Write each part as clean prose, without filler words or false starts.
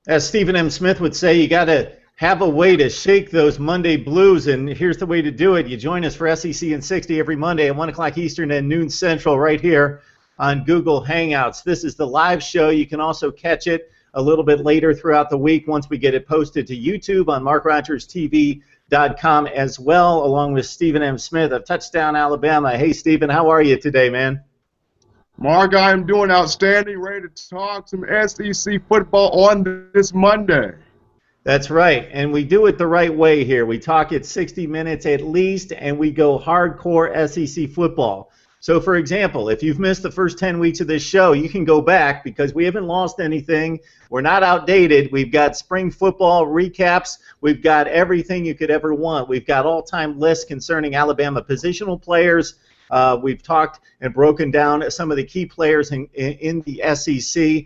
As Stephen M. Smith would say, you got to have a way to shake those Monday blues, and here's the way to do it. You join us for SEC in 60 every Monday at 1 o'clock Eastern and noon Central right here on Google Hangouts. This is the live show. You can also catch it a little bit later throughout the week once we get it posted to YouTube on MarkRogersTV.com as well, along with Stephen M. Smith of Touchdown Alabama. Hey, Stephen, how are you today, man? Mark, I am doing outstanding, ready to talk some SEC football on this Monday. That's right, and we do it the right way here. We talk it 60 minutes at least, and we go hardcore SEC football. So, for example, if you've missed the first 10 weeks of this show, you can go back because we haven't lost anything. We're not outdated. We've got spring football recaps. We've got everything you could ever want. We've got all-time lists concerning Alabama positional players. We've talked and broken down some of the key players in the SEC.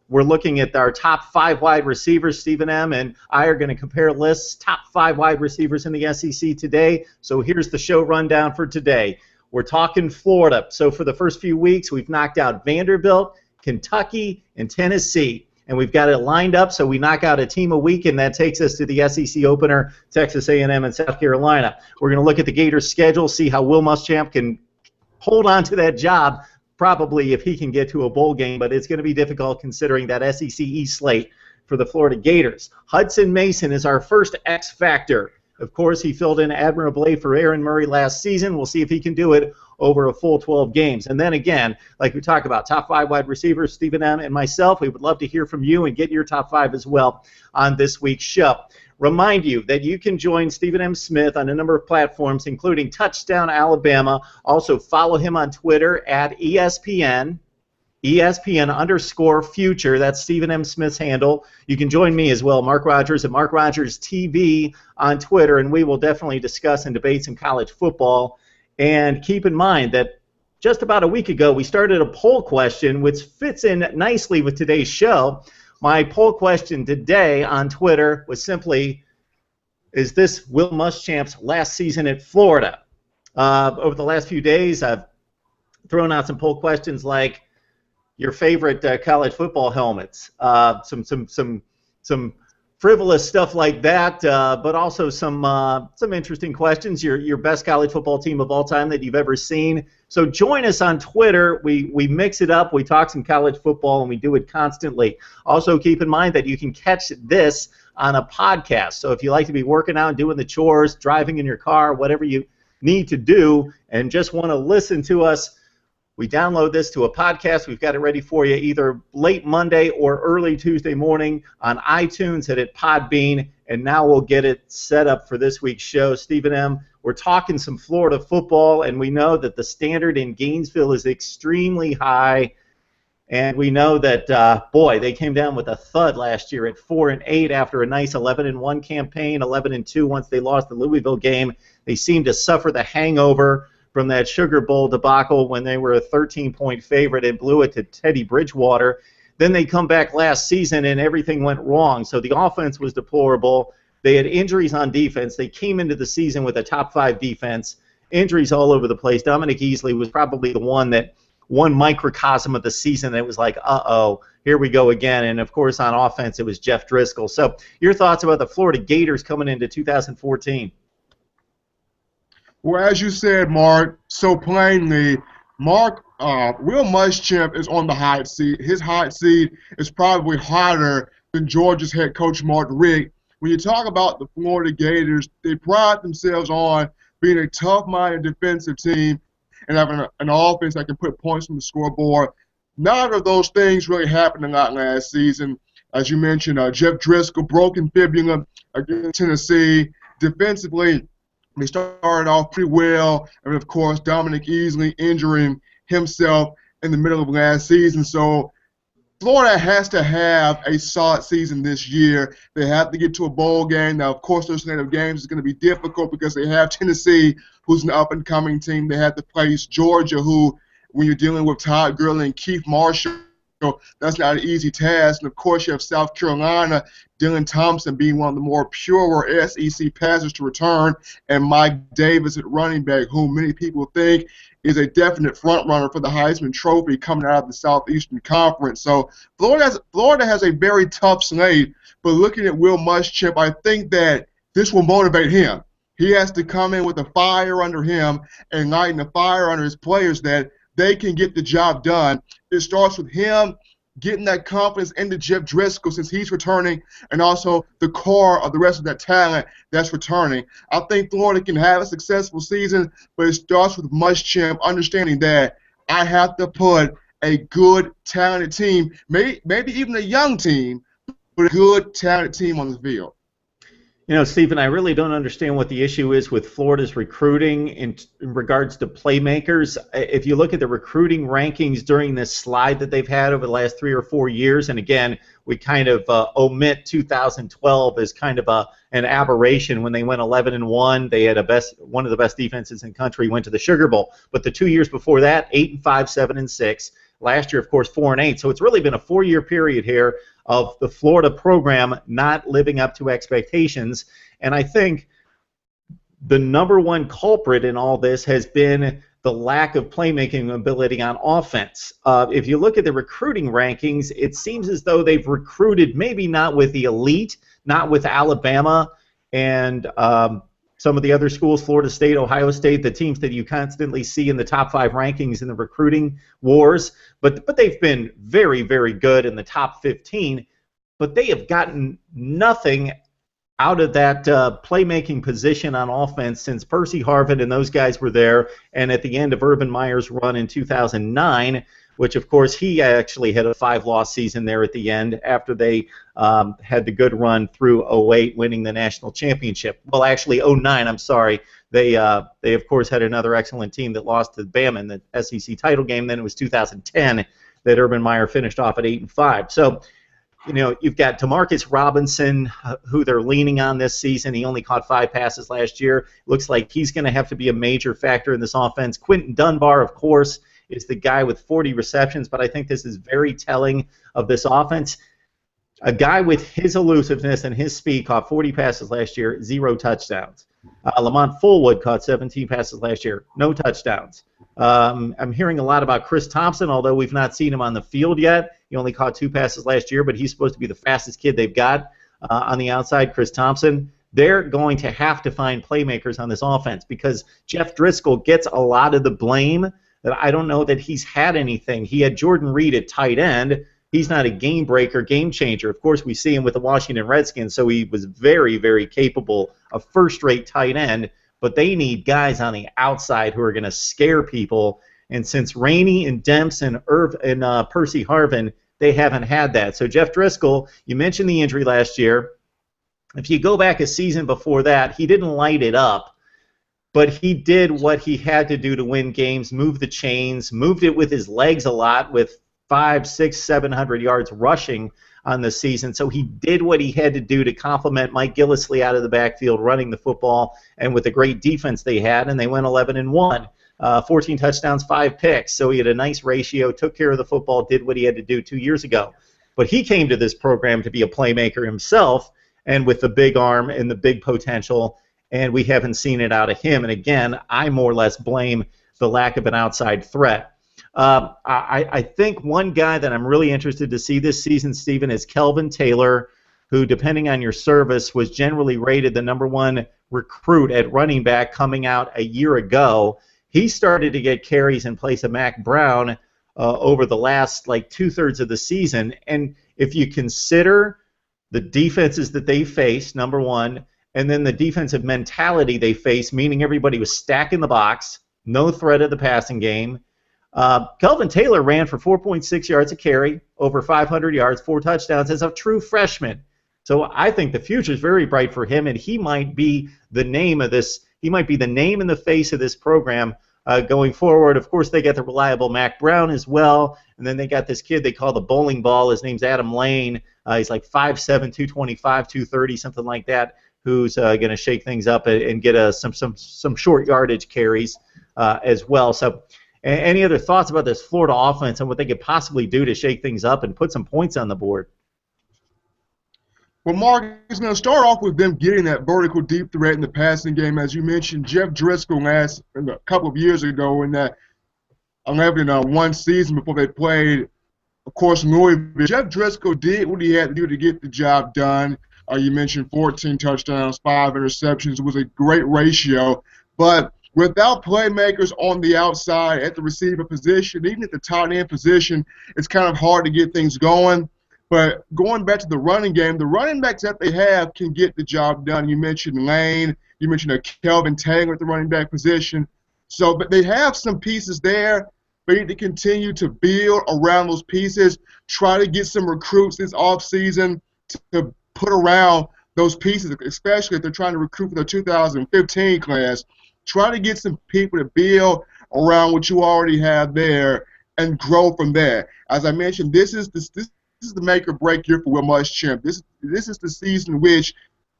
We're looking at our top 5 wide receivers. Stephen M. and I are going to compare lists, top 5 wide receivers in the SEC today. So here's the show rundown for today. We're talking Florida. So for the first few weeks, we've knocked out Vanderbilt, Kentucky, and Tennessee. And we've got it lined up so we knock out a team a week, and that takes us to the SEC opener, Texas A&M and South Carolina. We're going to look at the Gators' schedule, see how Will Muschamp can hold on to that job, probably if he can get to a bowl game, but it's going to be difficult considering that SEC East slate for the Florida Gators. Hutson Mason is our first X factor. Of course, he filled in admirably for Aaron Murray last season. We'll see if he can do it over a full 12 games. And then again, like we talk about, top 5 wide receivers, Stephen M. and myself, we would love to hear from you and get your top 5 as well on this week's show. Remind you that you can join Stephen M. Smith on a number of platforms, including Touchdown Alabama. Also follow him on Twitter at ESPN _future. That's Stephen M. Smith's handle. You can join me as well, Mark Rogers at MarkRogersTV on Twitter, and we will definitely discuss and debate some college football. And keep in mind that just about a week ago, we started a poll question, which fits in nicely with today's show. My poll question today on Twitter was simply, is this Will Muschamp's last season at Florida? Over the last few days, I've thrown out some poll questions like your favorite college football helmets, some frivolous stuff like that, but also some interesting questions. Your best college football team of all time that you've ever seen. So join us on Twitter. We mix it up. We talk some college football, and we do it constantly. Also, keep in mind that you can catch this on a podcast. So if you like to be working out, doing the chores, driving in your car, whatever you need to do, and just want to listen to us, we download this to a podcast. We've got it ready for you either late Monday or early Tuesday morning on iTunes and at Podbean. And now we'll get it set up for this week's show. Stephen M., we're talking some Florida football, and we know that the standard in Gainesville is extremely high. And we know that, boy, they came down with a thud last year at 4-8 after a nice 11-1 campaign, 11-2 once they lost the Louisville game. They seemed to suffer the hangover from that Sugar Bowl debacle when they were a 13-point favorite and blew it to Teddy Bridgewater. Then they come back last season and everything went wrong. So the offense was deplorable. They had injuries on defense. They came into the season with a top 5 defense. Injuries all over the place. Dominic Easley was probably the one microcosm of the season that was like, uh-oh, here we go again. And, of course, on offense, it was Jeff Driskel. So your thoughts about the Florida Gators coming into 2014? Well, as you said, Mark, so plainly, Will Muschamp is on the hot seat. His hot seat is probably hotter than Georgia's head coach, Mark Richt. When you talk about the Florida Gators, they pride themselves on being a tough-minded defensive team and having an offense that can put points on the scoreboard. None of those things really happened a lot last season. As you mentioned, Jeff Driskel, broken fibula against Tennessee. Defensively, they started off pretty well, and of course, Dominic Easley injuring himself in the middle of last season. So Florida has to have a solid season this year. They have to get to a bowl game. Now, of course, their slate of games is going to be difficult because they have Tennessee, who's an up-and-coming team. They have to face Georgia, who, when you're dealing with Todd Gurley and Keith Marshall, that's not an easy task. And, of course, you have South Carolina, Dylan Thompson being one of the more pure SEC passers to return, and Mike Davis at running back, whom many people think is a definite front runner for the Heisman Trophy coming out of the Southeastern Conference. So Florida has a very tough slate, but looking at Will Muschamp, I think that this will motivate him. He has to come in with a fire under him and lighting the fire under his players that they can get the job done. It starts with him getting that confidence into Jeff Driskel since he's returning, and also the core of the rest of that talent that's returning. I think Florida can have a successful season, but it starts with Muschamp understanding that I have to put a good, talented team, maybe even a young team, but a good, talented team on the field. You know, Stephen, I really don't understand what the issue is with Florida's recruiting in regards to playmakers. If you look at the recruiting rankings during this slide that they've had over the last 3 or 4 years, and again, we kind of omit 2012 as kind of an aberration when they went 11-1. They had one of the best defenses in the country, went to the Sugar Bowl. But the 2 years before that, 8-5, 7-6. Last year, of course, 4-8. So it's really been a 4-year period here of the Florida program not living up to expectations. And I think the number one culprit in all this has been the lack of playmaking ability on offense. If you look at the recruiting rankings, it seems as though they've recruited maybe not with the elite, not with Alabama and some of the other schools, Florida State, Ohio State, the teams that you constantly see in the top 5 rankings in the recruiting wars, but they've been very, very good in the top 15, but they have gotten nothing out of that playmaking position on offense since Percy Harvin and those guys were there, and at the end of Urban Meyer's run in 2009, which, of course, he actually had a 5-loss season there at the end after they had the good run through 08, winning the national championship. Well, actually, 09, I'm sorry. They of course, had another excellent team that lost to Bama in the SEC title game. Then it was 2010 that Urban Meyer finished off at 8-5. So, you know, you've got DeMarcus Robinson, who they're leaning on this season. He only caught 5 passes last year. Looks like he's going to have to be a major factor in this offense. Quentin Dunbar, of course, is the guy with 40 receptions, but I think this is very telling of this offense. A guy with his elusiveness and his speed caught 40 passes last year, 0 touchdowns. Lamont Fullwood caught 17 passes last year, no touchdowns. I'm hearing a lot about Chris Thompson, although we've not seen him on the field yet. He only caught 2 passes last year, but he's supposed to be the fastest kid they've got on the outside, Chris Thompson. They're going to have to find playmakers on this offense because Jeff Driskel gets a lot of the blame. That I don't know that he's had anything. He had Jordan Reed at tight end. He's not a game breaker, game changer. Of course, we see him with the Washington Redskins, so he was very, very capable of first-rate tight end, but they need guys on the outside who are going to scare people. And since Rainey and Demps and Percy Harvin, they haven't had that. So Jeff Driskel, you mentioned the injury last year. If you go back a season before that, he didn't light it up. But he did what he had to do to win games, move the chains, moved it with his legs a lot with 500, 600, 700 yards rushing on the season. So he did what he had to do to complement Mike Gillislee out of the backfield running the football and with the great defense they had, and they went 11-1. 14 touchdowns, 5 picks. So he had a nice ratio, took care of the football, did what he had to do 2 years ago. But he came to this program to be a playmaker himself and with the big arm and the big potential, and we haven't seen it out of him. And again, I more or less blame the lack of an outside threat. I think one guy that I'm really interested to see this season, Stephen, is Kelvin Taylor, who, depending on your service, was generally rated the #1 recruit at running back coming out a year ago. He started to get carries in place of Mac Brown over the last, 2/3 of the season. And if you consider the defenses that they face, number one, and then the defensive mentality they face, meaning everybody was stacking the box, no threat of the passing game. Kelvin Taylor ran for 4.6 yards a carry, over 500 yards, 4 touchdowns as a true freshman. So I think the future is very bright for him, and he might be the name of this. He might be the name and the face of this program going forward. Of course, they got the reliable Mac Brown as well, and then they got this kid they call the bowling ball. His name's Adam Lane. He's like 5'7", 225, 230, something like that, who's going to shake things up and get some short yardage carries as well. So any other thoughts about this Florida offense and what they could possibly do to shake things up and put some points on the board? Well, Mark, it's going to start off with them getting that vertical deep threat in the passing game. As you mentioned, Jeff Driskel a couple of years ago in that 11-1 season before they played, of course, Louisville. Jeff Driskel did what he had to do to get the job done. You mentioned 14 touchdowns, 5 interceptions. It was a great ratio. But without playmakers on the outside at the receiver position, even at the tight end position, it's kind of hard to get things going. But going back to the running game, the running backs that they have can get the job done. You mentioned Lane. You mentioned a Kelvin Taylor at the running back position. So, but they have some pieces there. They need to continue to build around those pieces, try to get some recruits this offseason to put around those pieces, especially if they're trying to recruit for the 2015 class. Try to get some people to build around what you already have there and grow from there. As I mentioned, this is the make or break year for Will Muschamp. This is the season in which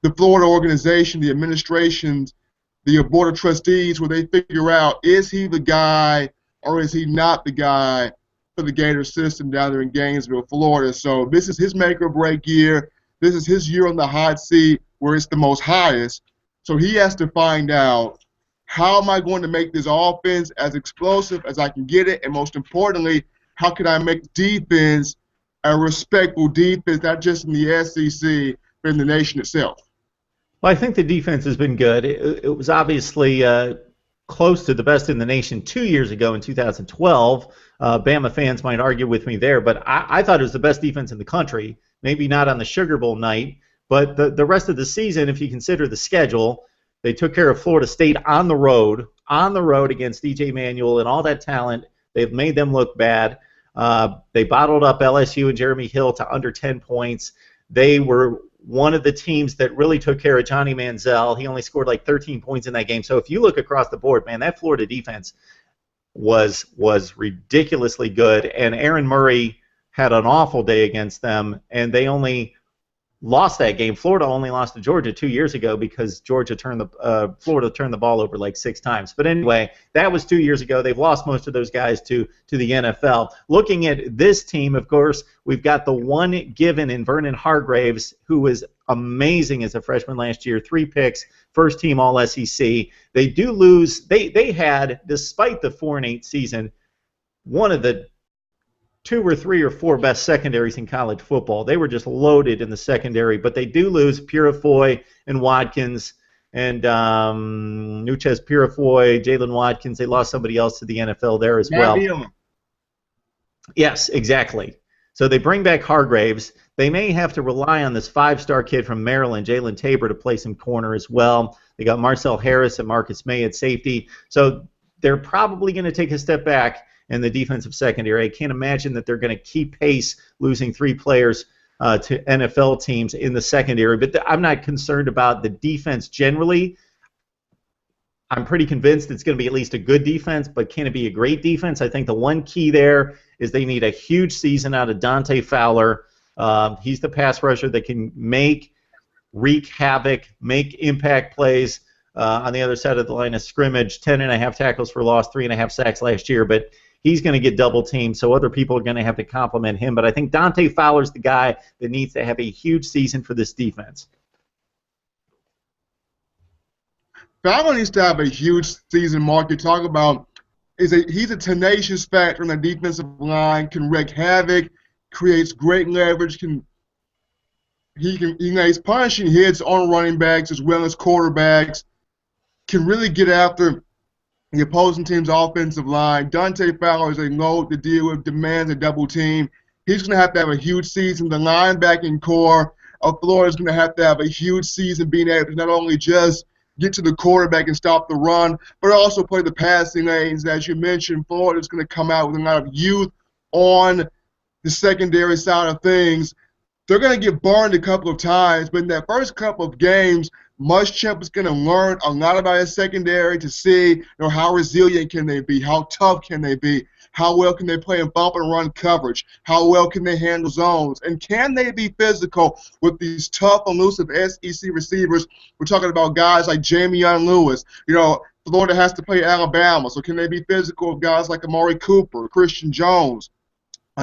the Florida organization, the administrations, the board of trustees, where they figure out, is he the guy or is he not the guy for the Gator system down there in Gainesville, Florida? So this is his make or break year. This is his year on the hot seat where it's the most highest. So he has to find out, how am I going to make this offense as explosive as I can get it? And most importantly, how can I make defense a respectful defense, not just in the SEC, but in the nation itself? Well, I think the defense has been good. It was obviously close to the best in the nation 2 years ago in 2012. Bama fans might argue with me there, but I thought it was the best defense in the country. Maybe not on the Sugar Bowl night, but the rest of the season, if you consider the schedule, they took care of Florida State on the road against DJ Manuel and all that talent. They've made them look bad. They bottled up LSU and Jeremy Hill to under 10 points. They were one of the teams that really took care of Johnny Manziel. He only scored like 13 points in that game. So if you look across the board, man, that Florida defense was ridiculously good. And Aaron Murray had an awful day against them, and they only lost that game. Florida only lost to Georgia 2 years ago because Florida turned the ball over like 6 times. But anyway, that was 2 years ago. They've lost most of those guys to the NFL. Looking at this team, of course, we've got the one given in Vernon Hargraves, who was amazing as a freshman last year. 3 picks, first team All-SEC. They do lose. They had, despite the 4-8 season, one of the 2 or 3 or 4 best secondaries in college football. They were just loaded in the secondary, but they do lose Purifoy and Watkins and Nuchez Purifoy, Jalen Watkins. They lost somebody else to the NFL there as well. Yes, exactly. So they bring back Hargraves. They may have to rely on this 5-star kid from Maryland, Jalen Tabor, to play some corner as well. They got Marcel Harris and Marcus May at safety. So they're probably going to take a step back in the defensive secondary. I can't imagine that they're going to keep pace losing 3 players to NFL teams in the secondary. But I'm not concerned about the defense generally. I'm pretty convinced it's going to be at least a good defense, but can it be a great defense? I think the one key there is they need a huge season out of Dante Fowler. He's the pass rusher that can wreak havoc, make impact plays on the other side of the line of scrimmage. 10.5 tackles for loss, 3.5 sacks last year, but he's going to get double teamed, so other people are going to have to compliment him. But I think Dante Fowler's the guy that needs to have a huge season for this defense. Fowler needs to have a huge season, Mark. You talk about he's a tenacious factor on the defensive line, can wreak havoc, creates great leverage, he's punishing hits on running backs as well as quarterbacks, can really get after the opposing team's offensive line. Dante Fowler is a load to deal with, demands a double team. He's going to have a huge season. The linebacking core of Florida is going to have a huge season, being able to not only just get to the quarterback and stop the run, but also play the passing lanes. As you mentioned, Florida is going to come out with a lot of youth on the secondary side of things. They're going to get burned a couple of times, but in that first couple of games, Muschamp is going to learn a lot about his secondary to see how resilient can they be, how tough can they be, how well can they play in bump and run coverage, how well can they handle zones, and can they be physical with these tough, elusive SEC receivers. We're talking about guys like Jamion Lewis. Florida has to play Alabama, so can they be physical with guys like Amari Cooper, Christian Jones?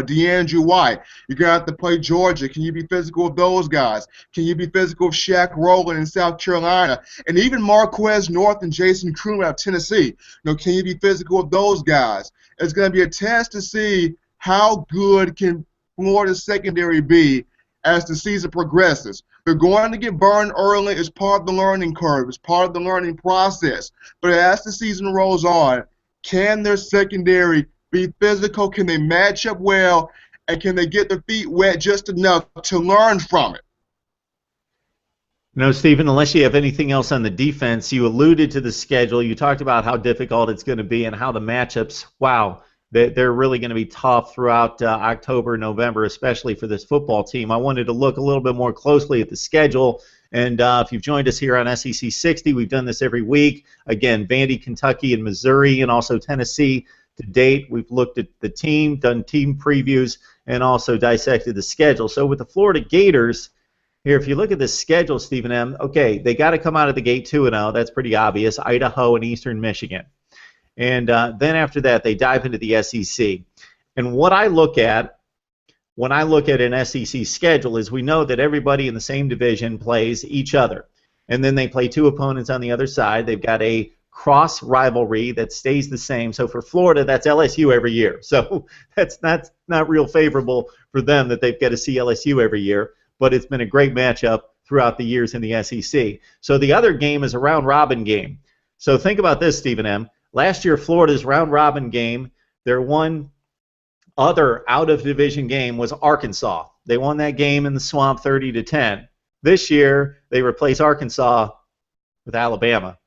DeAndre White. You're going to have to play Georgia. Can you be physical with those guys? Can you be physical with Shaq Rowland in South Carolina? And even Marquez North and Jason Kroom out of Tennessee. Can you be physical with those guys? It's going to be a test to see how good can Florida's secondary be as the season progresses. They're going to get burned early. It's part of the learning curve. It's part of the learning process. But as the season rolls on, can their secondary be physical? Can they match up well? And can they get their feet wet just enough to learn from it? No, Stephen, unless you have anything else on the defense, you alluded to the schedule. You talked about how difficult it's going to be and how the matchups, wow, they're really going to be tough throughout October, November, especially for this football team. I wanted to look a little bit more closely at the schedule. And if you've joined us here on SEC 60, we've done this every week. Again, Vandy, Kentucky, and Missouri, and also Tennessee. To date, we've looked at the team, done team previews, and also dissected the schedule. So with the Florida Gators, here, if you look at the schedule, Stephen M., okay, they got to come out of the gate 2-0. That's pretty obvious. Idaho and Eastern Michigan. And then after that, they dive into the SEC. And what I look at when I look at an SEC schedule is we know that everybody in the same division plays each other. And then they play two opponents on the other side. They've got a cross rivalry that stays the same. So for Florida, that's LSU every year. So that's not real favorable for them that they've got to see LSU every year. But it's been a great matchup throughout the years in the SEC. So the other game is a round-robin game. So think about this, Stephen M. Last year, Florida's round-robin game, their one other out-of-division game was Arkansas. They won that game in the Swamp 30-10. This year, they replace Arkansas with Alabama.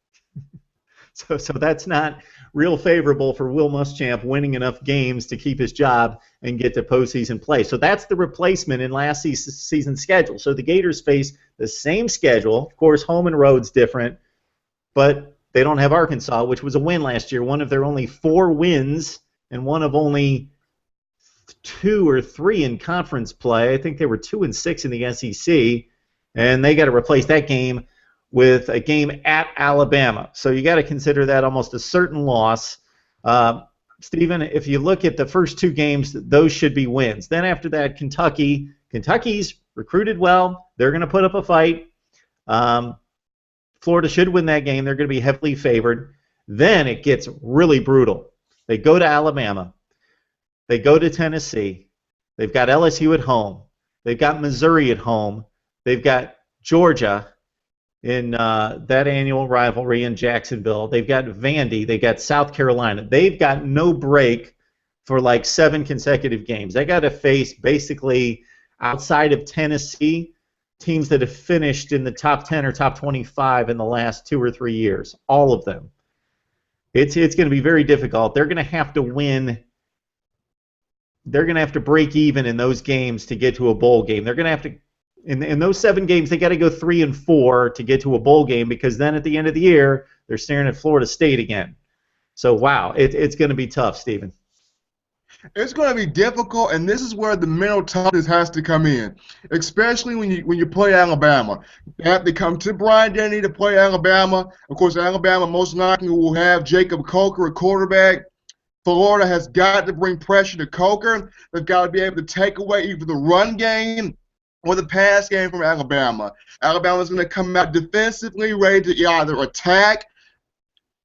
So that's not real favorable for Will Muschamp winning enough games to keep his job and get to postseason play. So that's the replacement in last season's schedule. So the Gators face the same schedule. Of course, home and road's different, but they don't have Arkansas, which was a win last year, one of their only 4 wins and one of only 2 or 3 in conference play. I think they were 2-6 in the SEC, and they got to replace that game with a game at Alabama. So you got to consider that almost a certain loss. Stephen, if you look at the first 2 games, those should be wins. Then after that, Kentucky's recruited well. They're going to put up a fight. Florida should win that game. They're going to be heavily favored. Then it gets really brutal. They go to Alabama. They go to Tennessee. They've got LSU at home. They've got Missouri at home. They've got Georgia in that annual rivalry in Jacksonville. They've got Vandy. They've got South Carolina. They've got no break for like 7 consecutive games. They got to face basically outside of Tennessee teams that have finished in the top 10 or top 25 in the last 2 or 3 years. All of them. It's going to be very difficult. They're going to have to win. They're going to have to break even in those games to get to a bowl game. They're going to have to in those 7 games, they got to go 3-4 to get to a bowl game, because then at the end of the year, they're staring at Florida State again. So, wow, it's going to be tough, Stephen. It's going to be difficult, and this is where the mental toughness has to come in, especially when you play Alabama. You have to come to Bryant-Denny to play Alabama. Of course, Alabama most likely will have Jacob Coker at quarterback. Florida has got to bring pressure to Coker. They've got to be able to take away either the run game or the pass game from Alabama. Alabama's going to come out defensively, ready to either attack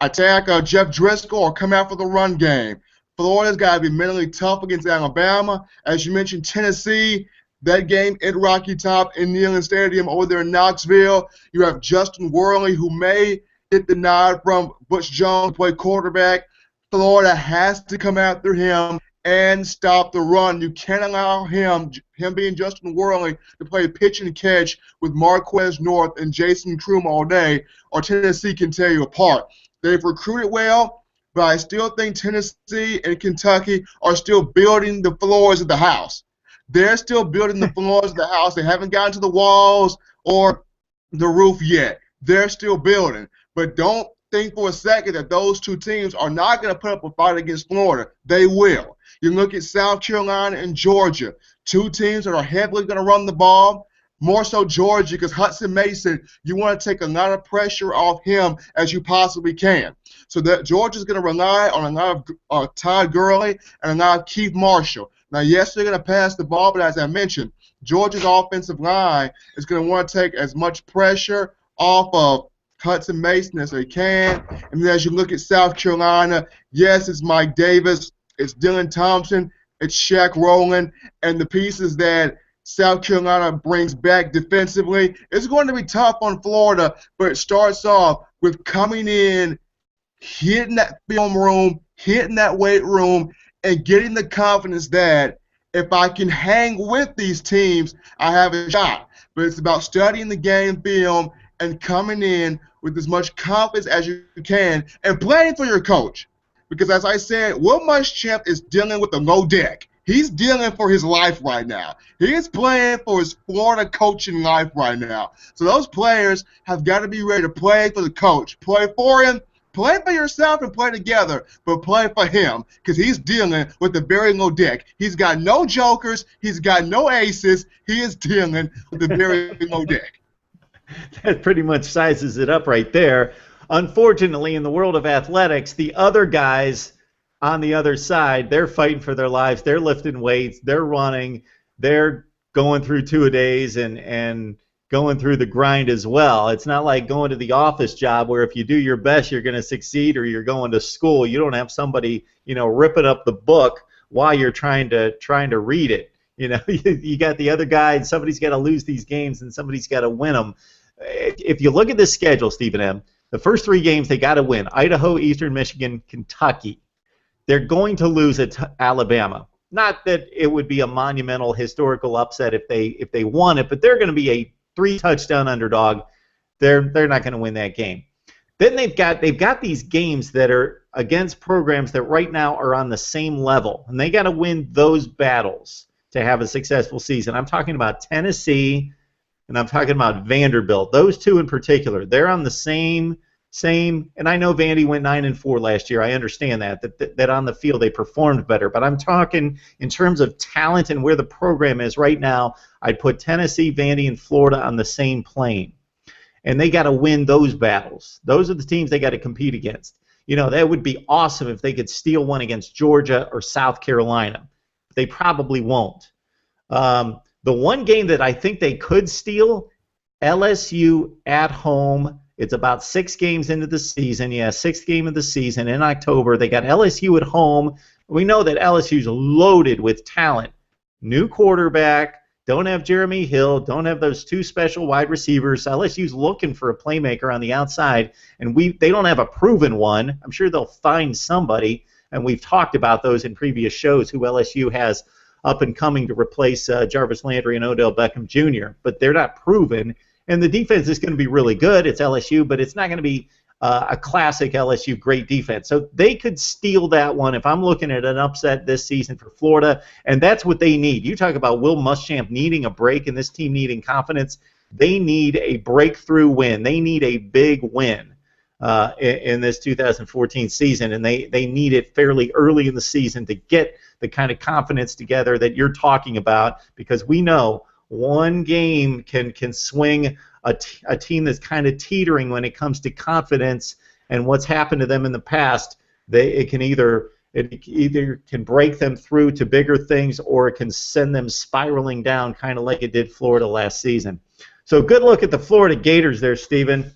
Jeff Driskel, or come out for the run game. Florida's got to be mentally tough against Alabama. As you mentioned, Tennessee, that game at Rocky Top in Neyland Stadium over there in Knoxville. You have Justin-Wesley, who may get the nod from Butch Jones to play quarterback. Florida has to come after him and stop the run. You can't allow him being Justin-Wesley, to play pitch and catch with Marquez North and Jason Kroom all day, or Tennessee can tear you apart. They've recruited well, but I still think Tennessee and Kentucky are still building the floors of the house. They're still building the floors of the house. They haven't gotten to the walls or the roof yet. They're still building. But don't think for a second that those 2 teams are not going to put up a fight against Florida. They will. You look at South Carolina and Georgia, 2 teams that are heavily going to run the ball. More so Georgia, because Hutson Mason, you want to take a lot of pressure off him as you possibly can. So that Georgia's going to rely on a lot of Todd Gurley and a lot of Keith Marshall. Now, yes, they're going to pass the ball, but as I mentioned, Georgia's offensive line is going to want to take as much pressure off of Hutson Mason as they can. And then as you look at South Carolina, yes, it's Mike Davis, it's Dylan Thompson, it's Shaq Rowland, and the pieces that South Carolina brings back defensively. It's going to be tough on Florida, but it starts off with coming in, hitting that film room, hitting that weight room, and getting the confidence that if I can hang with these teams, I have a shot. But it's about studying the game film and coming in with as much confidence as you can and playing for your coach. Because as I said, Will Muschamp is dealing with a low deck. He's dealing for his life right now. He is playing for his Florida coaching life right now. So those players have got to be ready to play for the coach, play for him, play for yourself and play together, but play for him because he's dealing with a very low deck. He's got no jokers. He's got no aces. He is dealing with a very low deck. That pretty much sizes it up right there. Unfortunately, in the world of athletics, the other guys on the other side, they're fighting for their lives. They're lifting weights. They're running. They're going through two-a-days and going through the grind as well. It's not like going to the office job where if you do your best, you're going to succeed, or you're going to school. You don't have somebody, ripping up the book while you're trying to read it. You got the other guy, and somebody's got to lose these games, and somebody's got to win them. If you look at this schedule, Stephen M., the first 3 games they got to win: Idaho, Eastern Michigan, Kentucky. They're going to lose at Alabama. Not that it would be a monumental historical upset if they won it, but they're going to be a 3-touchdown underdog. They're not going to win that game. Then they've got these games that are against programs that right now are on the same level, and they got to win those battles to have a successful season. I'm talking about Tennessee, and I'm talking about Vanderbilt. Those two in particular, they're on the same. And I know Vandy went 9-4 last year. I understand that on the field they performed better. But I'm talking in terms of talent and where the program is right now. I'd put Tennessee, Vandy, and Florida on the same plane. And they got to win those battles. Those are the teams they got to compete against. That would be awesome if they could steal one against Georgia or South Carolina. They probably won't. The one game that I think they could steal, LSU at home. It's about 6 games into the season. Yeah, 6th game of the season in October. They got LSU at home. We know that LSU's loaded with talent. New quarterback. Don't have Jeremy Hill. Don't have those 2 special wide receivers. LSU's looking for a playmaker on the outside, and they don't have a proven one. I'm sure they'll find somebody, and we've talked about those in previous shows, who LSU has up and coming to replace Jarvis Landry and Odell Beckham Jr., but they're not proven. And the defense is going to be really good. It's LSU, but it's not going to be a classic LSU great defense. So they could steal that one if I'm looking at an upset this season for Florida, and that's what they need. You talk about Will Muschamp needing a break and this team needing confidence. They need a breakthrough win. They need a big win in this 2014 season, and they need it fairly early in the season to get the kind of confidence together that you're talking about, because we know one game can swing a team that's kind of teetering when it comes to confidence and what's happened to them in the past. It either can break them through to bigger things, or it can send them spiraling down, kind of like it did Florida last season. So good look at the Florida Gators there, Stephen.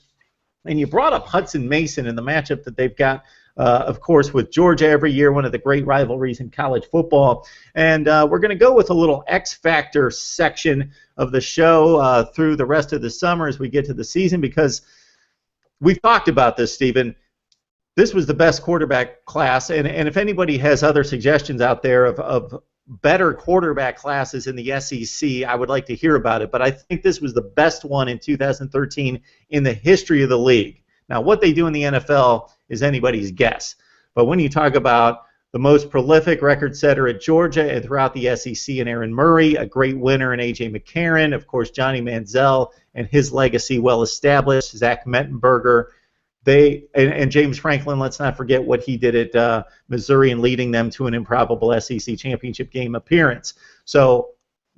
And you brought up Hutson Mason in the matchup that they've got, of course, with Georgia every year, one of the great rivalries in college football. And we're going to go with a little X Factor section of the show through the rest of the summer as we get to the season, because we've talked about this, Stephen. This was the best quarterback class, and if anybody has other suggestions out there of better quarterback classes in the SEC, I would like to hear about it. But I think this was the best one in 2013 in the history of the league. Now, what they do in the NFL is anybody's guess. But when you talk about the most prolific record setter at Georgia and throughout the SEC in Aaron Murray, a great winner in A.J. McCarron, of course, Johnny Manziel and his legacy well established, Zach Mettenberger, and James Franklin, let's not forget what he did at Missouri and leading them to an improbable SEC championship game appearance. So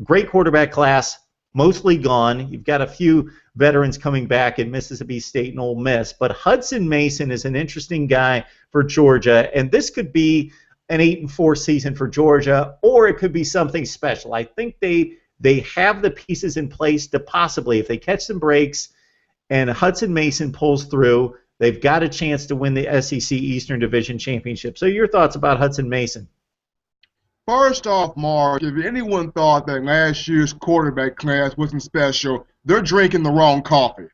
great quarterback class, mostly gone. You've got a few veterans coming back in Mississippi State and Ole Miss, but Hutson Mason is an interesting guy for Georgia, and this could be an 8-4 season for Georgia, or it could be something special. I think they have the pieces in place to possibly, if they catch some breaks and Hutson Mason pulls through, they've got a chance to win the SEC Eastern Division Championship. So your thoughts about Hutson Mason? First off, Mark, if anyone thought that last year's quarterback class wasn't special, they're drinking the wrong coffee.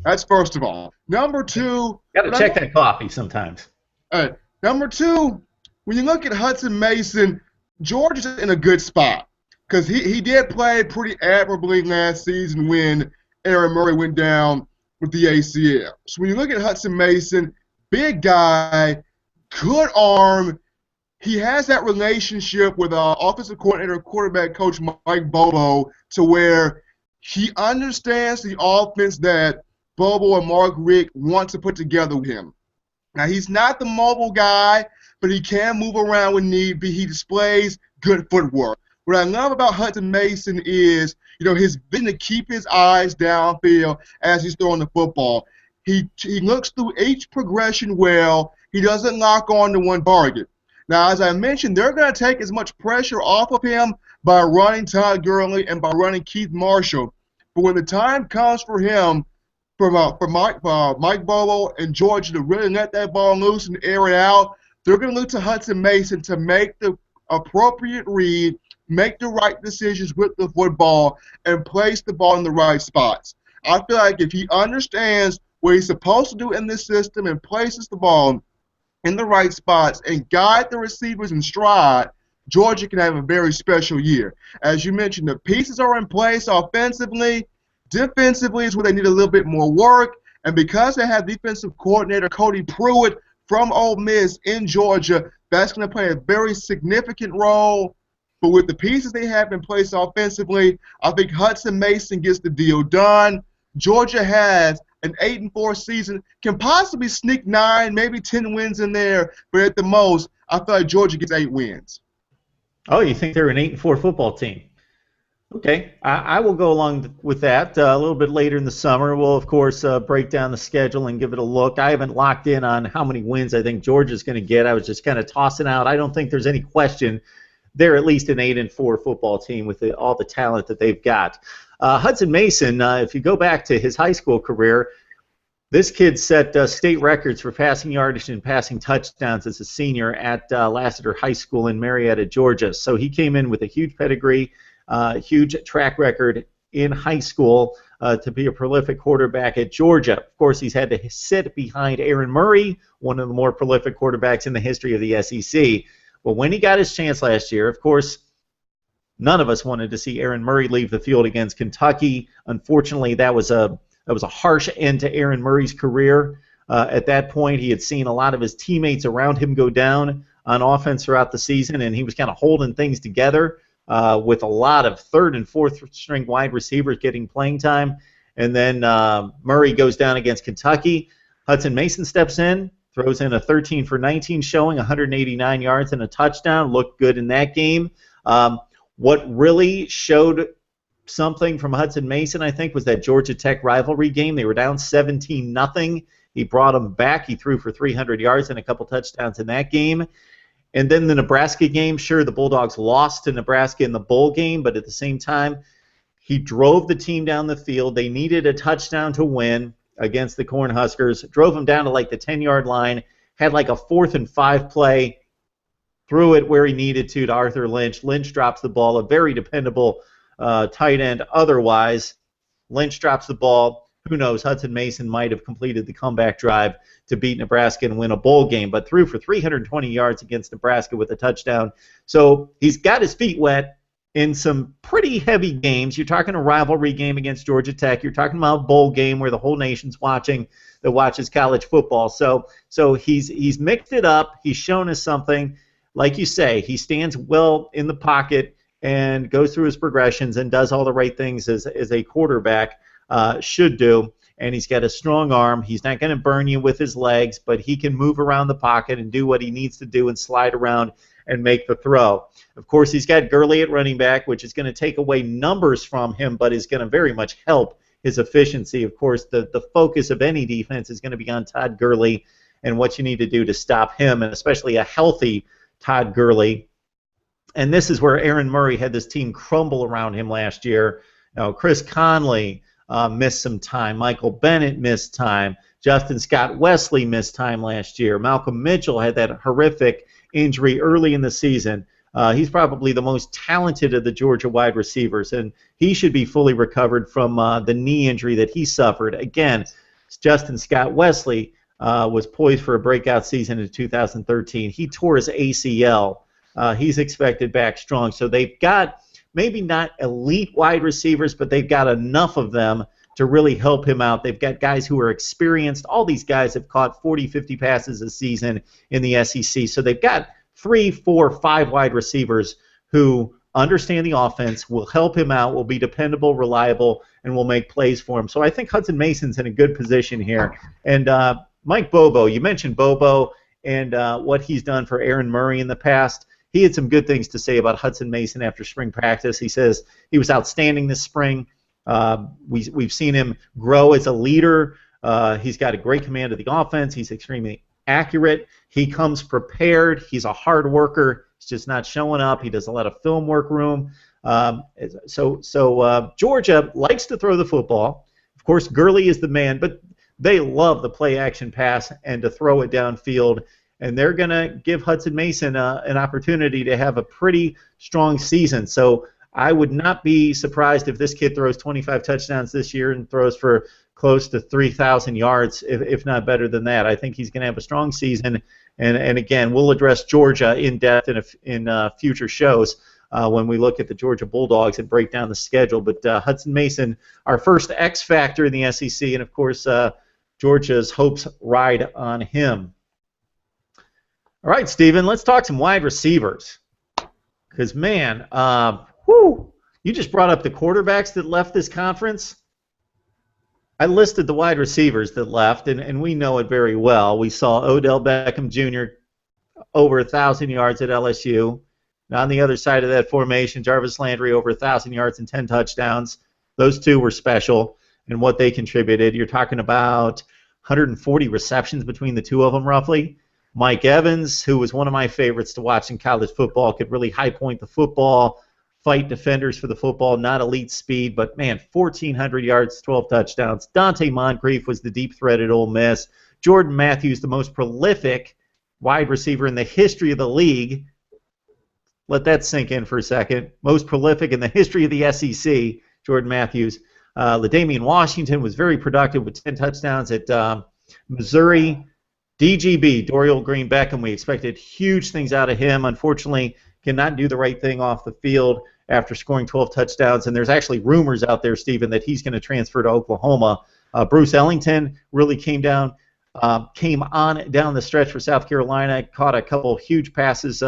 That's first of all. Number two, got to check that coffee sometimes. Number two, when you look at Hutson Mason, Georgia's in a good spot because he did play pretty admirably last season when Aaron Murray went down with the ACL. So when you look at Hutson Mason, big guy, good arm. He has that relationship with offensive coordinator, quarterback coach Mike Bobo, to where he understands the offense that Bobo and Mark Richt want to put together with him. Now, he's not the mobile guy, but he can move around when need be. He displays good footwork. What I love about Hutson Mason is, his vision to keep his eyes downfield as he's throwing the football. He looks through each progression well. He doesn't lock on to one target. Now, as I mentioned, they're going to take as much pressure off of him by running Todd Gurley and by running Keith Marshall. But when the time comes for him, for Mike Bobo and Georgia to really let that ball loose and air it out, they're going to look to Hutson Mason to make the appropriate read, make the right decisions with the football, and place the ball in the right spots. I feel like if he understands what he's supposed to do in this system and places the ball in the right spots and guide the receivers in stride, Georgia can have a very special year. As you mentioned, the pieces are in place offensively. Defensively is where they need a little bit more work. And because they have defensive coordinator Cody Pruitt from Ole Miss in Georgia, that's going to play a very significant role. But with the pieces they have in place offensively, I think Hutson Mason gets the deal done. Georgia has an 8-4 season, can possibly sneak 9, maybe 10 wins in there, but at the most, I feel like Georgia gets 8 wins. Oh, you think they're an 8-4 football team? Okay, I will go along with that. A little bit later in the summer, we'll, of course, break down the schedule and give it a look. I haven't locked in on how many wins I think Georgia's going to get. I was just kind of tossing out. I don't think there's any question they're at least an 8-4 football team with all the talent that they've got. Hutson Mason, if you go back to his high school career, this kid set state records for passing yardage and passing touchdowns as a senior at Lassiter High School in Marietta, Georgia. So he came in with a huge pedigree, huge track record in high school to be a prolific quarterback at Georgia. Of course, he's had to sit behind Aaron Murray, one of the more prolific quarterbacks in the history of the SEC. But when he got his chance last year, of course, none of us wanted to see Aaron Murray leave the field against Kentucky. Unfortunately, that was a harsh end to Aaron Murray's career. At that point, he had seen a lot of his teammates around him go down on offense throughout the season, and he was kind of holding things together with a lot of third and fourth string wide receivers getting playing time. And then Murray goes down against Kentucky. Hutson Mason steps in, throws in a 13 for 19 showing, 189 yards and a touchdown. Looked good in that game. What really showed something from Hutson Mason, I think, was that Georgia Tech rivalry game. They were down 17-0. He brought them back. He threw for 300 yards and a couple touchdowns in that game. And then the Nebraska game, sure, the Bulldogs lost to Nebraska in the bowl game, but at the same time, he drove the team down the field. They needed a touchdown to win against the Cornhuskers. Drove them down to like the 10-yard line, had like a 4th and 5 play, threw it where he needed to Arthur Lynch. Lynch drops the ball, a very dependable tight end otherwise. Lynch drops the ball. Who knows? Hutson Mason might have completed the comeback drive to beat Nebraska and win a bowl game, but threw for 320 yards against Nebraska with a touchdown. So he's got his feet wet in some pretty heavy games. You're talking a rivalry game against Georgia Tech. You're talking about a bowl game where the whole nation's watching that watches college football. So he's mixed it up. He's shown us something. Like you say, he stands well in the pocket and goes through his progressions and does all the right things as a quarterback should do. And he's got a strong arm. He's not going to burn you with his legs, but he can move around the pocket and do what he needs to do and slide around and make the throw. Of course, he's got Gurley at running back, which is going to take away numbers from him, but is going to very much help his efficiency. Of course, the focus of any defense is going to be on Todd Gurley and what you need to do to stop him, and especially a healthy Todd Gurley. And this is where Aaron Murray had this team crumble around him last year. Chris Conley missed some time. Michael Bennett missed time. Justin-Wesley missed time last year. Malcolm Mitchell had that horrific injury early in the season. He's probably the most talented of the Georgia wide receivers, and he should be fully recovered from the knee injury that he suffered. Again, Justin-Wesley was poised for a breakout season in 2013. He tore his ACL. He's expected back strong. So they've got maybe not elite wide receivers, but they've got enough of them to really help him out. They've got guys who are experienced. All these guys have caught 40, 50 passes a season in the SEC. So they've got 3, 4, 5 wide receivers who understand the offense, will help him out, will be dependable, reliable, and will make plays for him. So I think Hutson Mason's in a good position here. And Mike Bobo, you mentioned Bobo and what he's done for Aaron Murray in the past. He had some good things to say about Hutson Mason after spring practice. He says he was outstanding this spring. We've seen him grow as a leader. He's got a great command of the offense. He's extremely accurate. He comes prepared. He's a hard worker. He's just not showing up. He does a lot of film work room. So Georgia likes to throw the football. Of course, Gurley is the man, but they love the play-action pass and to throw it downfield. And they're going to give Hutson Mason an opportunity to have a pretty strong season. So I would not be surprised if this kid throws 25 touchdowns this year and throws for close to 3,000 yards, if not better than that. I think he's going to have a strong season. And again, we'll address Georgia in depth in future shows when we look at the Georgia Bulldogs and break down the schedule. But Hutson Mason, our first X factor in the SEC, and of course Georgia's hopes ride on him. All right, Steven, let's talk some wide receivers. Because, man, you just brought up the quarterbacks that left this conference. I listed the wide receivers that left, and we know it very well. We saw Odell Beckham Jr. over 1,000 yards at LSU. And on the other side of that formation, Jarvis Landry over 1,000 yards and 10 touchdowns. Those two were special in what they contributed. You're talking about 140 receptions between the two of them, roughly. Mike Evans, who was one of my favorites to watch in college football, could really high-point the football, fight defenders for the football, not elite speed, but, man, 1,400 yards, 12 touchdowns. Dante Moncrief was the deep threat at Ole Miss. Jordan Matthews, the most prolific wide receiver in the history of the league. Let that sink in for a second. Most prolific in the history of the SEC, Jordan Matthews. LaDainian Washington was very productive with 10 touchdowns at Missouri. DGB, Dorial Green Beckham, we expected huge things out of him. Unfortunately, cannot do the right thing off the field after scoring 12 touchdowns. And there's actually rumors out there, Stephen, that he's going to transfer to Oklahoma. Bruce Ellington really came on down the stretch for South Carolina, caught a couple of huge passes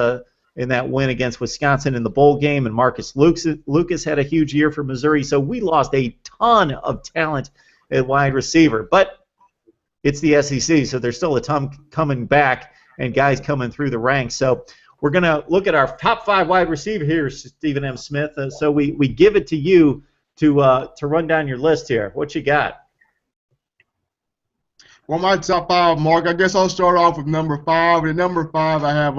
in that win against Wisconsin in the bowl game. And Marcus Lucas had a huge year for Missouri. So we lost a ton of talent at wide receiver. But it's the SEC, so there's still a ton coming back and guys coming through the ranks. So we're going to look at our top 5 wide receiver here, Stephen M. Smith. So we give it to you to run down your list here. What you got? Well, my top 5, Mark, I guess I'll start off with number 5. At number 5, I have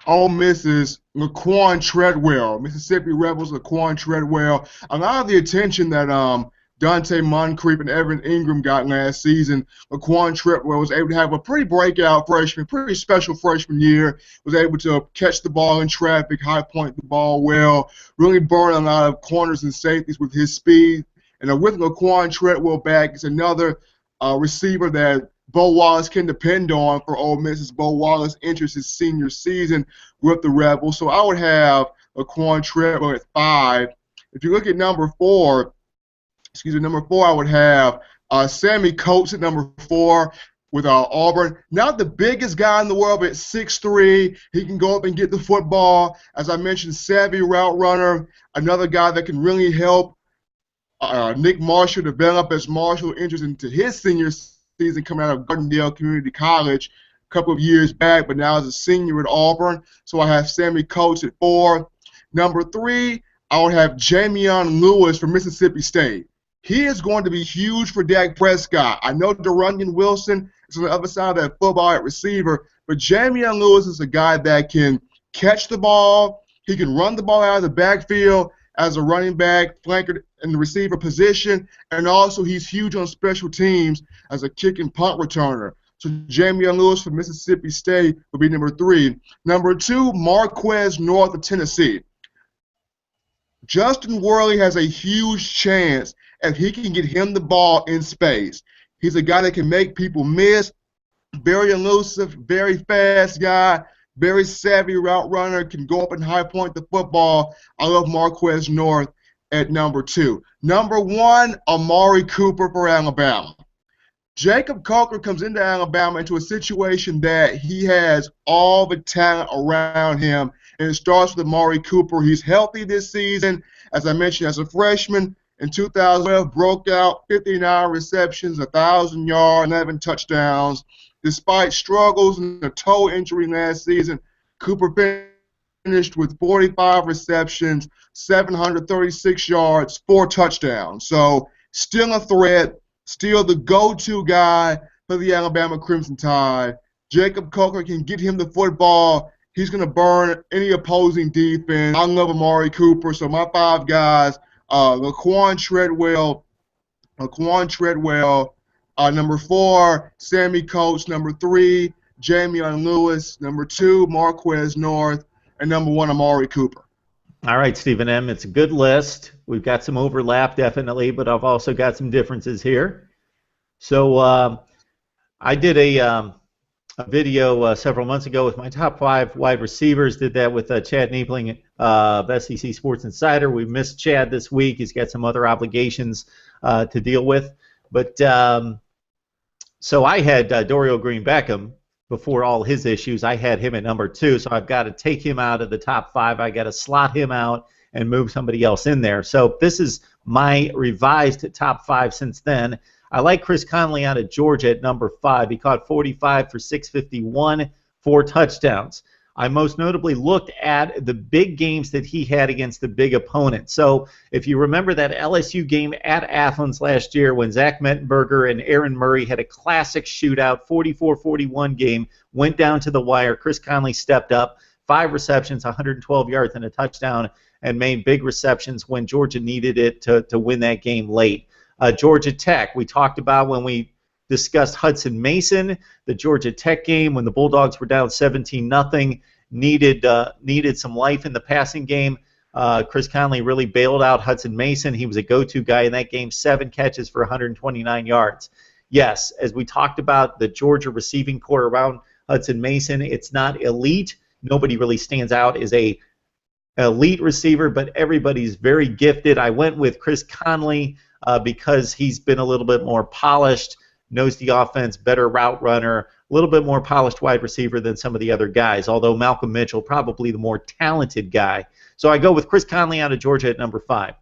Ole Miss's Laquan Treadwell, Mississippi Rebels Laquan Treadwell. A lot of the attention that Dante Moncrief and Evan Ingram got last season, Laquan Treadwell was able to have a pretty breakout freshman, pretty special freshman year, was able to catch the ball in traffic, high point the ball well, really burn a lot of corners and safeties with his speed. And with Laquan Treadwell back, it's another receiver that Bo Wallace can depend on for Ole Miss as Bo Wallace enters his senior season with the Rebels. So I would have Laquan Treadwell at 5. If you look at number 4, I would have Sammy Coates at number 4 with Auburn. Not the biggest guy in the world, but at 6'3", he can go up and get the football. As I mentioned, savvy route runner, another guy that can really help Nick Marshall develop as Marshall enters into his senior season coming out of Gardendale Community College a couple of years back, but now as a senior at Auburn. So I have Sammy Coates at 4. Number 3, I would have Jamion Lewis from Mississippi State. He is going to be huge for Dak Prescott. I know Darunyon Wilson is on the other side of that football at receiver, but Jamion Lewis is a guy that can catch the ball. He can run the ball out of the backfield as a running back, flanker in the receiver position, and also he's huge on special teams as a kick and punt returner. So Jamion Lewis from Mississippi State will be number 3. Number 2, Marquez North of Tennessee. Justin Worley has a huge chance if he can get him the ball in space. He's a guy that can make people miss, very elusive, very fast guy, very savvy route runner, can go up and high point the football. I love Marquez North at number 2. Number 1, Amari Cooper for Alabama. Jacob Coker comes into Alabama into a situation that he has all the talent around him, and it starts with Amari Cooper. He's healthy this season. As I mentioned, as a freshman in 2012, broke out 59 receptions, 1,000 yards, 11 touchdowns. Despite struggles and a toe injury last season, Cooper finished with 45 receptions, 736 yards, 4 touchdowns. So still a threat. Still the go-to guy for the Alabama Crimson Tide. Jacob Coker can get him the football. He's going to burn any opposing defense. I love Amari Cooper. So my 5 guys, Laquan Treadwell, number 4, Sammy Coates, number 3, Jamion Lewis, number 2, Marquez North, and number 1, Amari Cooper. All right, Stephen M., it's a good list. We've got some overlap, definitely, but I've also got some differences here. So I did a video several months ago with my top 5 wide receivers. Did that with Chad Niebling of SEC Sports Insider. We missed Chad this week. He's got some other obligations to deal with. But so I had Dorial Green-Beckham before all his issues. I had him at number 2, so I've got to take him out of the top 5. I got to slot him out and move somebody else in there. So this is my revised top 5 since then. I like Chris Conley out of Georgia at number 5. He caught 45 for 651, 4 touchdowns. I most notably looked at the big games that he had against the big opponents. So if you remember that LSU game at Athens last year when Zach Mettenberger and Aaron Murray had a classic shootout, 44-41 game, went down to the wire. Chris Conley stepped up, 5 receptions, 112 yards and a touchdown, and made big receptions when Georgia needed it to win that game late. Georgia Tech, we talked about when we discussed Hutson Mason, the Georgia Tech game when the Bulldogs were down 17-0, needed some life in the passing game. Chris Conley really bailed out Hutson Mason. He was a go-to guy in that game, 7 catches for 129 yards. Yes, as we talked about the Georgia receiving corps around Hutson Mason, it's not elite. Nobody really stands out as a elite receiver, but everybody's very gifted. I went with Chris Conley because he's been a little bit more polished, knows the offense, better route runner, a little bit more polished wide receiver than some of the other guys, although Malcolm Mitchell probably the more talented guy. So I go with Chris Conley out of Georgia at number 5.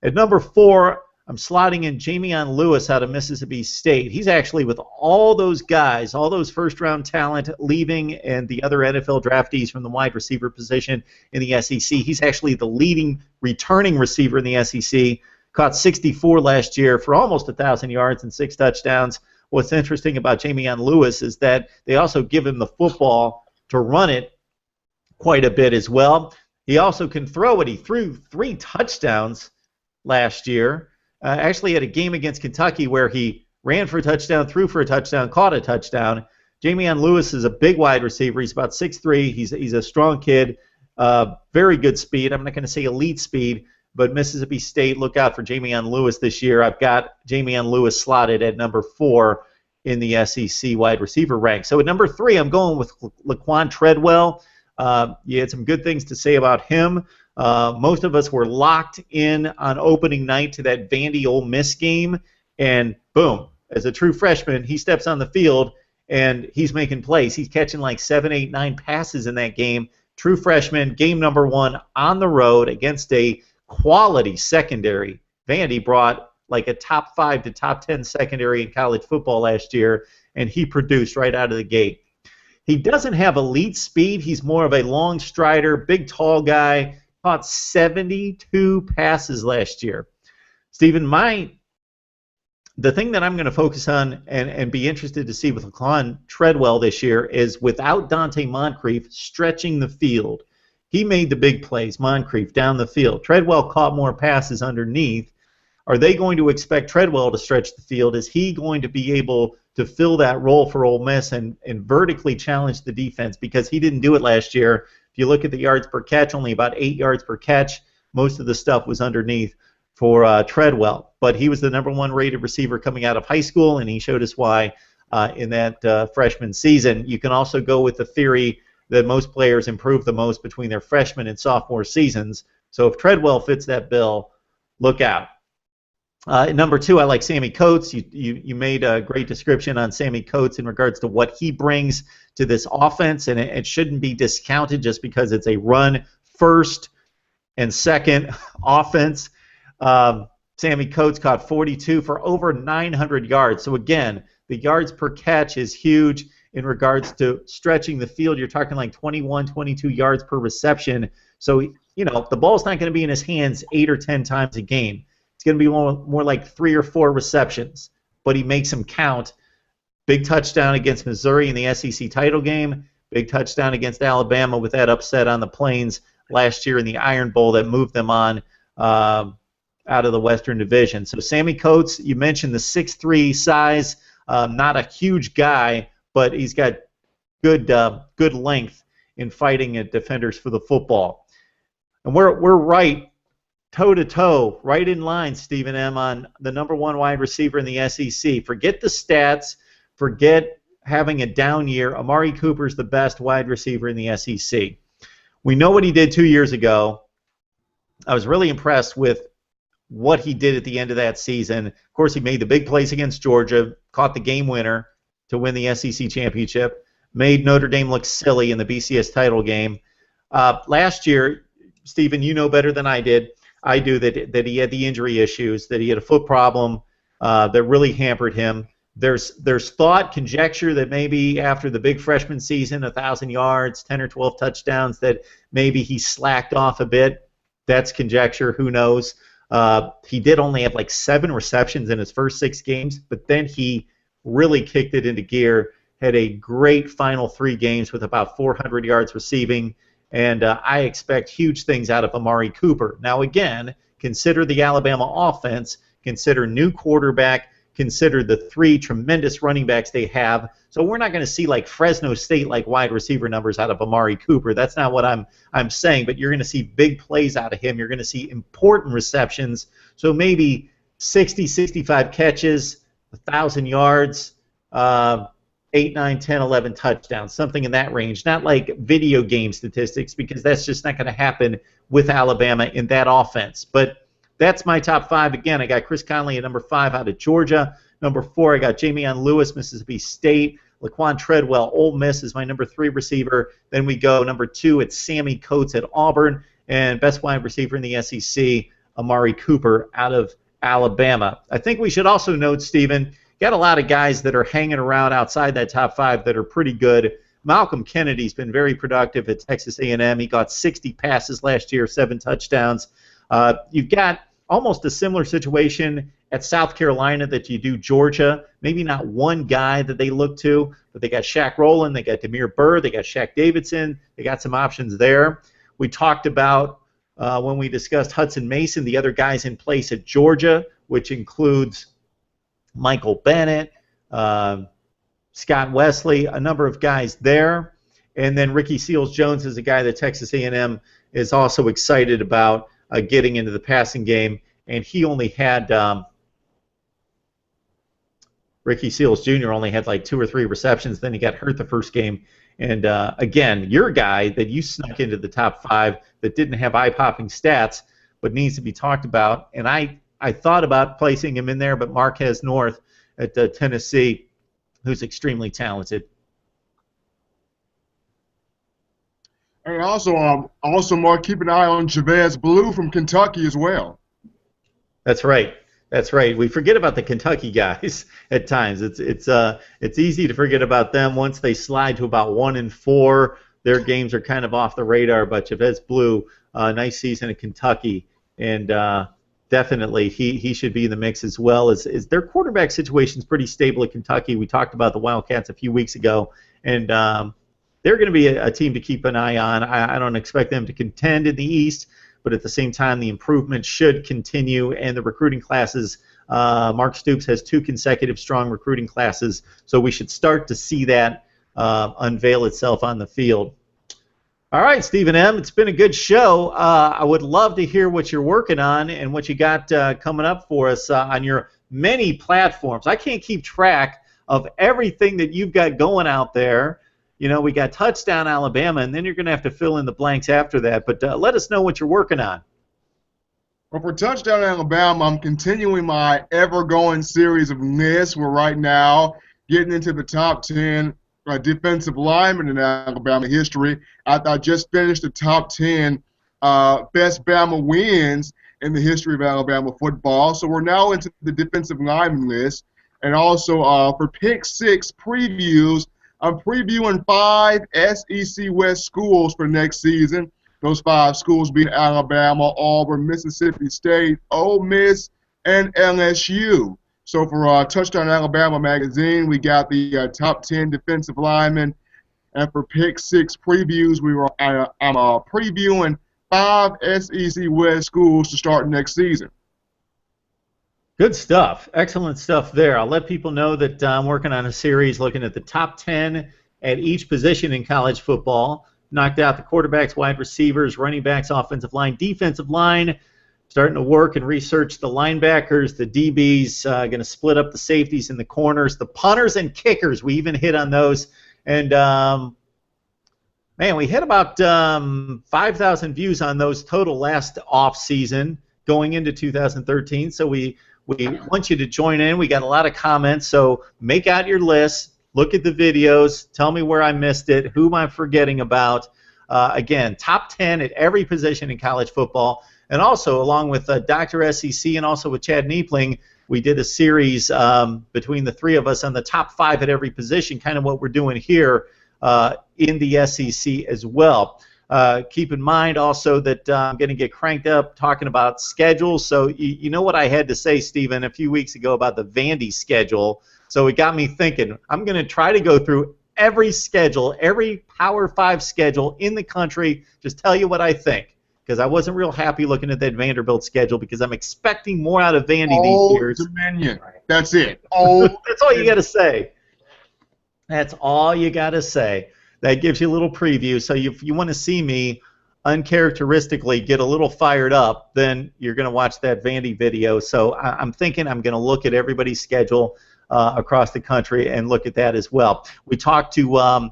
At number 4, I'm slotting in Jamion Lewis out of Mississippi State. He's actually, with all those guys, all those first-round talent leaving and the other NFL draftees from the wide receiver position in the SEC, he's actually the leading returning receiver in the SEC. Caught 64 last year for almost 1,000 yards and 6 touchdowns. What's interesting about Jamion Lewis is that they also give him the football to run it quite a bit as well. He also can throw it. He threw 3 touchdowns last year. Actually had a game against Kentucky where he ran for a touchdown, threw for a touchdown, caught a touchdown. Jamion Lewis is a big wide receiver. He's about 6'3". He's a strong kid. Very good speed. I'm not going to say elite speed, but Mississippi State, look out for Jamion Lewis this year. I've got Jamion Lewis slotted at number 4 in the SEC wide receiver rank. So at number 3, I'm going with Laquan Treadwell. You had some good things to say about him. Most of us were locked in on opening night to that Vandy Ole Miss game, and boom, as a true freshman, he steps on the field, and he's making plays. He's catching like 7, 8, 9 passes in that game. True freshman, game number 1 on the road against a quality secondary. Vandy brought like a top 5 to top 10 secondary in college football last year, and he produced right out of the gate. He doesn't have elite speed. He's more of a long strider, big, tall guy. Caught 72 passes last year. Stephen, my the thing that I'm going to focus on and be interested to see with Laquan Treadwell this year is without Dante Moncrief stretching the field. He made the big plays, Moncrief, down the field. Treadwell caught more passes underneath. Are they going to expect Treadwell to stretch the field? Is he going to be able to fill that role for Ole Miss and vertically challenge the defense? Because he didn't do it last year. If you look at the yards per catch, only about 8 yards per catch. Most of the stuff was underneath for Treadwell. But he was the #1 rated receiver coming out of high school, and he showed us why in that freshman season. You can also go with the theory that most players improve the most between their freshman and sophomore seasons. So if Treadwell fits that bill, look out. Number 2, I like Sammy Coates. You made a great description on Sammy Coates in regards to what he brings to this offense, and it shouldn't be discounted just because it's a run first and second offense. Sammy Coates caught 42 for over 900 yards. So again, the yards per catch is huge in regards to stretching the field. You're talking like 21, 22 yards per reception. So, the ball's not going to be in his hands 8 or 10 times a game. It's going to be more like 3 or 4 receptions, but he makes them count. Big touchdown against Missouri in the SEC title game. Big touchdown against Alabama with that upset on the Plains last year in the Iron Bowl that moved them on out of the Western Division. So Sammy Coates, you mentioned the 6'3" size, not a huge guy, but he's got good length in fighting at defenders for the football. And we're right toe-to-toe, right in line, Stephen M., on the #1 wide receiver in the SEC. Forget the stats. Forget having a down year. Amari Cooper's the best wide receiver in the SEC. We know what he did 2 years ago. I was really impressed with what he did at the end of that season. Of course, he made the big plays against Georgia, caught the game winner to win the SEC championship, made Notre Dame look silly in the BCS title game. Last year, Stephen, you know better than I do that he had the injury issues, that he had a foot problem that really hampered him. There's thought, conjecture that maybe after the big freshman season, 1,000 yards, 10 or 12 touchdowns, that maybe he slacked off a bit. That's conjecture. Who knows? He did only have like 7 receptions in his first 6 games, but then he really kicked it into gear, had a great final 3 games with about 400 yards receiving, and I expect huge things out of Amari Cooper. Now, again, consider the Alabama offense, consider new quarterback, consider the 3 tremendous running backs they have. So we're not going to see like Fresno State-like wide receiver numbers out of Amari Cooper. That's not what I'm saying, but you're going to see big plays out of him. You're going to see important receptions. So maybe 60, 65 catches, 1,000 yards, 8, 9, 10, 11 touchdowns, something in that range. Not like video game statistics, because that's just not going to happen with Alabama in that offense. But that's my top 5. Again, I got Chris Conley at number 5 out of Georgia. Number 4, I got Jamion Lewis, Mississippi State. Laquan Treadwell, Ole Miss, is my number 3 receiver. Then we go number 2, it's Sammy Coates at Auburn. And best wide receiver in the SEC, Amari Cooper out of Alabama. I think we should also note, Stephen, got a lot of guys that are hanging around outside that top 5 that are pretty good. Malcolm Kennedy's been very productive at Texas A&M. He got 60 passes last year, 7 touchdowns. You've got almost a similar situation at South Carolina that you do Georgia. Maybe not one guy that they look to, but they got Shaq Rowland, they got Demir Burr, they got Shaq Davidson. They got some options there. We talked about when we discussed Hutson Mason, the other guys in place at Georgia, which includes Michael Bennett, Scott Wesley, a number of guys there. And then Ricky Seals-Jones is a guy that Texas A&M is also excited about getting into the passing game. And he only had, Ricky Seals Jr. only had like 2 or 3 receptions. Then he got hurt the first game. And again, your guy that you snuck into the top 5 that didn't have eye-popping stats but needs to be talked about. And I thought about placing him in there, but Marquez North at Tennessee, who's extremely talented. And also, Mark, keep an eye on Javez Blue from Kentucky as well. That's right. That's right. We forget about the Kentucky guys at times. It's easy to forget about them once they slide to about 1-4. Their games are kind of off the radar. But Javez Blue, nice season at Kentucky, and definitely he should be in the mix as well. Is their quarterback situation is pretty stable at Kentucky. We talked about the Wildcats a few weeks ago, and they're going to be a team to keep an eye on. I don't expect them to contend in the East, but at the same time, the improvement should continue, and the recruiting classes, Mark Stoops has 2 consecutive strong recruiting classes, so we should start to see that unveil itself on the field. All right, Stephen M., it's been a good show. I would love to hear what you're working on and what you got coming up for us on your many platforms. I can't keep track of everything that you've got going out there. You know, we got Touchdown Alabama, and then you're going to have to fill in the blanks after that. But let us know what you're working on. Well, for Touchdown Alabama, I'm continuing my ever-going series of lists. We're right now getting into the top 10 defensive linemen in Alabama history. I just finished the top 10 best Bama wins in the history of Alabama football. So we're now into the defensive lineman list. And also for Pick 6 previews, I'm previewing 5 SEC West schools for next season. Those 5 schools being Alabama, Auburn, Mississippi State, Ole Miss, and LSU. So for Touchdown Alabama magazine, we got the top 10 defensive linemen. And for Pick 6 previews, I'm previewing 5 SEC West schools to start next season. Good stuff. Excellent stuff there. I'll let people know that I'm working on a series looking at the top 10 at each position in college football. Knocked out the quarterbacks, wide receivers, running backs, offensive line, defensive line. Starting to work and research the linebackers, the DBs, going to split up the safeties and the corners, the punters and kickers. We even hit on those. And, man, we hit about 5,000 views on those total last off season going into 2013. So we want you to join in. We got a lot of comments. So make out your list. Look at the videos. Tell me where I missed it, who am I forgetting about. Again, top 10 at every position in college football. And also, along with Dr. SEC and also with Chad Niepling, we did a series between the 3 of us on the top 5 at every position, kind of what we're doing here in the SEC as well. Keep in mind also that I'm going to get cranked up talking about schedules. So you know what I had to say, Stephen, a few weeks ago about the Vandy schedule. So it got me thinking. I'm going to try to go through every schedule, every Power 5 schedule in the country, just tell you what I think. Because I wasn't real happy looking at that Vanderbilt schedule because I'm expecting more out of Vandy these years. Dominion. That's it. That's all you got to say. That's all you got to say. That gives you a little preview. So if you want to see me uncharacteristically get a little fired up, then you're going to watch that Vandy video. So I'm thinking I'm going to look at everybody's schedule across the country and look at that as well. We talked to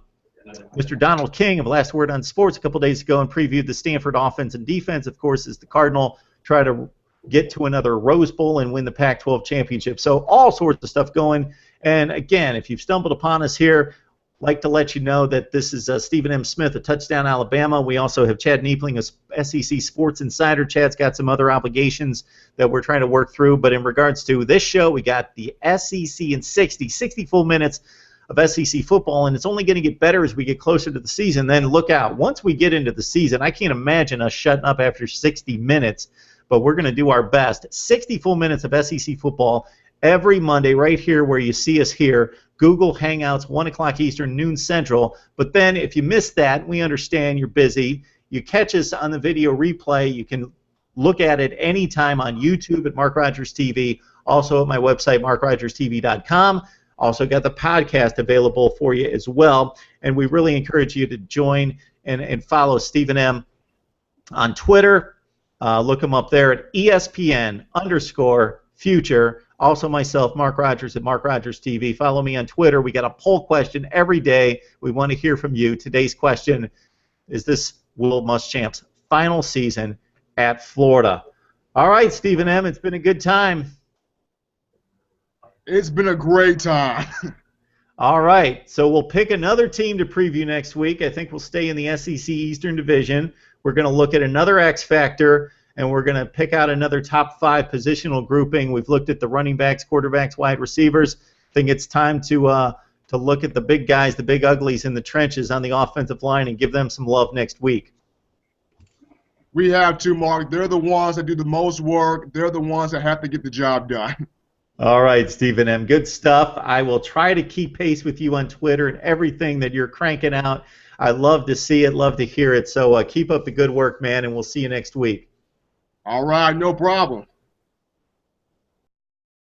Mr. Donald King of Last Word on Sports a couple days ago and previewed the Stanford offense and defense. Of course, as the Cardinal try to get to another Rose Bowl and win the Pac-12 championship. So all sorts of stuff going. And again, if you've stumbled upon us here, like to let you know that this is Stephen M. Smith of Touchdown Alabama. We also have Chad Niepling of SEC Sports Insider. Chad's got some other obligations that we're trying to work through. But in regards to this show, we got the SEC in 60 full minutes of SEC football, and it's only going to get better as we get closer to the season. Then look out. Once we get into the season, I can't imagine us shutting up after 60 minutes, but we're going to do our best. 60 full minutes of SEC football every Monday right here where you see us here. Google Hangouts, 1 o'clock Eastern, noon Central. But then if you missed that, we understand you're busy. You catch us on the video replay. You can look at it anytime on YouTube at MarkRogersTV, also at my website, MarkRogersTV.com. Also got the podcast available for you as well. And we really encourage you to join and follow Stephen M. on Twitter. Look him up there at ESPN_future. Also myself, Mark Rogers at MarkRogersTV. Follow me on Twitter. We got a poll question every day. We want to hear from you. Today's question, is this Will Muschamp's final season at Florida? All right, Stephen M., it's been a good time. It's been a great time. All right, so we'll pick another team to preview next week. I think we'll stay in the SEC Eastern Division. We're going to look at another X Factor, and we're going to pick out another top 5 positional grouping. We've looked at the running backs, quarterbacks, wide receivers. I think it's time to look at the big guys, the big uglies in the trenches on the offensive line and give them some love next week. We have to, Mark. They're the ones that do the most work. They're the ones that have to get the job done. All right, Stephen M. Good stuff. I will try to keep pace with you on Twitter and everything that you're cranking out. I love to see it, love to hear it. So keep up the good work, man, and we'll see you next week. All right, no problem.